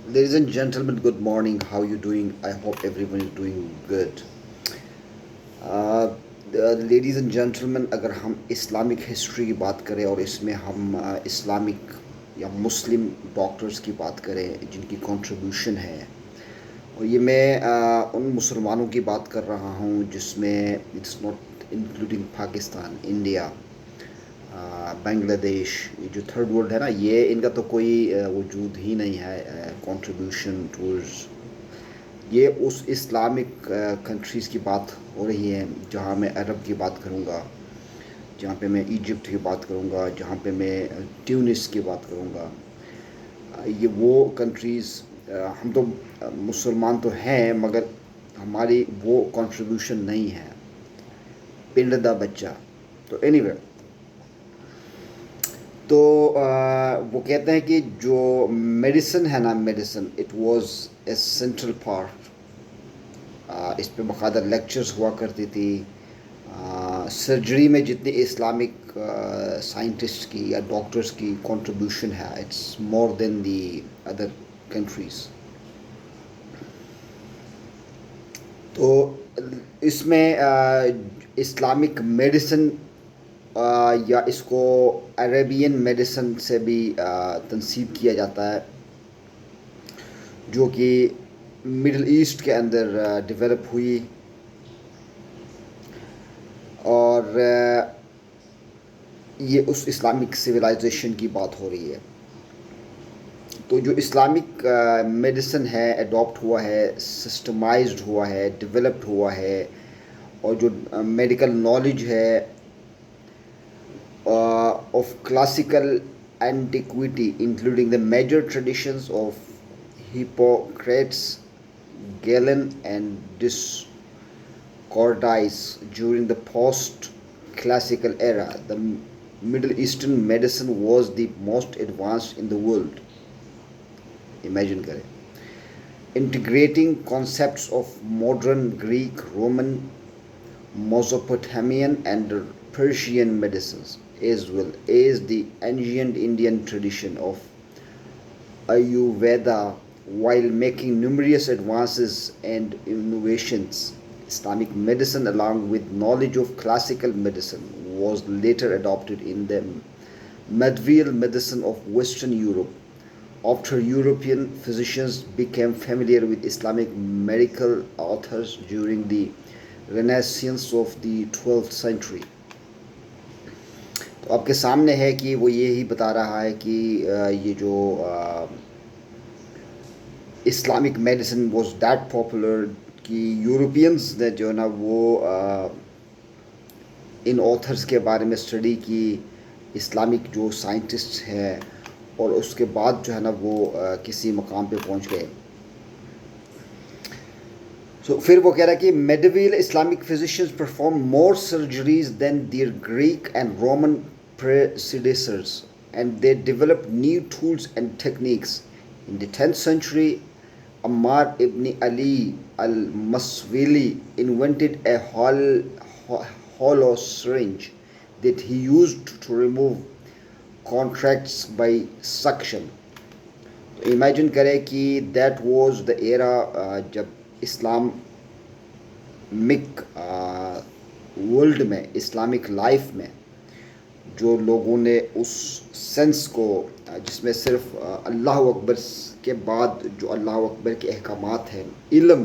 Ladies and gentlemen, good morning. How you doing? I hope everyone is doing good. Ladies and gentleman, अगर हम Islamic history की बात करें और इसमें हम इस्लामिक या मुस्लिम डॉक्टर्स की बात करें जिनकी कंट्रीब्यूशन है, और ये मैं उन मुसलमानों की बात कर रहा हूँ जिसमें it's not including Pakistan, India, Bangladesh, ये जो थर्ड वर्ल्ड है ना, ये इनका तो कोई वजूद ही नहीं है कंट्रीब्यूशन टूवर्ड्स। ये उस इस्लामिक कंट्रीज़ की बात हो रही है जहाँ मैं अरब की बात करूँगा, जहाँ पे मैं इजिप्ट की बात करूँगा, जहाँ पे मैं ट्यूनिस की बात करूँगा। ये वो कंट्रीज़, हम तो मुसलमान तो हैं मगर हमारी वो कंट्रीब्यूशन नहीं है, पिंड दा बच्चा। तो एनीवे, तो वो कहते हैं कि जो मेडिसिन है ना, medicine it was a central part. इस पे बाकायदा लेक्चर्स हुआ करती थी। सर्जरी में जितनी इस्लामिक साइंटिस्ट की या डॉक्टर्स की कंट्रीब्यूशन है, it's more than the other countries. तो इसमें इस्लामिक मेडिसिन या इसको अरेबियन मेडिसिन से भी तनसीब किया जाता है, जो कि मिडल ईस्ट के अंदर डेवलप हुई। और ये उस इस्लामिक सिविलाइजेशन की बात हो रही है। तो जो इस्लामिक मेडिसिन है, अडॉप्ट हुआ है, सिस्टमाइज्ड हुआ है, डेवलप्ड हुआ है, और जो मेडिकल नॉलेज है of classical antiquity, including the major traditions of Hippocrates, Galen, and Discordias during the post-classical era. The Middle Eastern medicine was the most advanced in the world. Imagine kare. Integrating concepts of modern Greek, Roman, Mesopotamian, and Persian medicines, as well as the ancient Indian tradition of Ayurveda, while making numerous advances and innovations. Islamic medicine, along with knowledge of classical medicine, was later adopted in the medieval medicine of Western Europe after European physicians became familiar with Islamic medical authors during the Renaissance of the 12th century. तो आपके सामने है कि वो यही बता रहा है कि ये जो Islamic medicine was that popular कि यूरोपियंस ने जो है ना वो इन ऑथर्स के बारे में स्टडी की, इस्लामिक जो साइंटिस्ट हैं, और उसके बाद जो है ना वो किसी मकाम पे पहुंच गए। So, फिर वो कह रहा है कि medieval Islamic physicians performed more surgeries than their Greek and Roman predecessors, and they developed new tools and techniques. In the 10th century, Ammar ibn Ali al-Maswili invented a hollow syringe that he used to remove contracts by suction. तो imagine करें कि that was the era जब Islamic world में, Islamic life में, जो लोगों ने उस सेंस को जिसमें सिर्फ अल्लाह अकबर के बाद जो अल्लाह अकबर के अहकामात हैं, इल्म,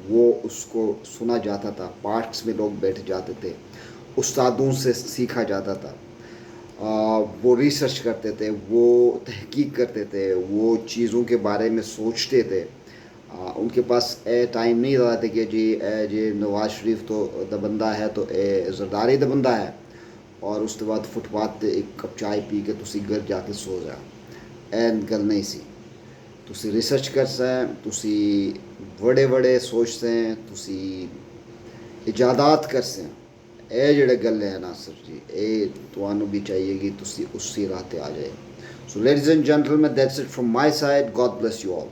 वो उसको सुना जाता था, पार्क्स में लोग बैठ जाते थे, उस्तादों से सीखा जाता था, वो रिसर्च करते थे, वो तहकीक करते थे, वो चीज़ों के बारे में सोचते थे। उनके पास टाइम नहीं रहता था कि जी नवाज शरीफ तो दबंदा है तो जरदारी दबंदा है, और उसके बाद फुटपाथ ते एक कप चाय पी के तुसी घर जाके सो जा। एन गल नहीं सी, तुसी रिसर्च कर सैं, तुसी बड़े बड़े सोच सैं, तुसी इजादात कर सैं। ਇਹ ਜਿਹੜੇ ਗੱਲ ਹੈ ਨਾਸਰ ਜੀ, ਇਹ ਤੁਹਾਨੂੰ ਵੀ ਚਾਹੀਏ ਕਿ ਤੁਸੀਂ ਉਸੇ ਰਾਹ ਤੇ ਆ ਜਾਏ। So ladies and gentlemen, that's it from my side. God bless you all.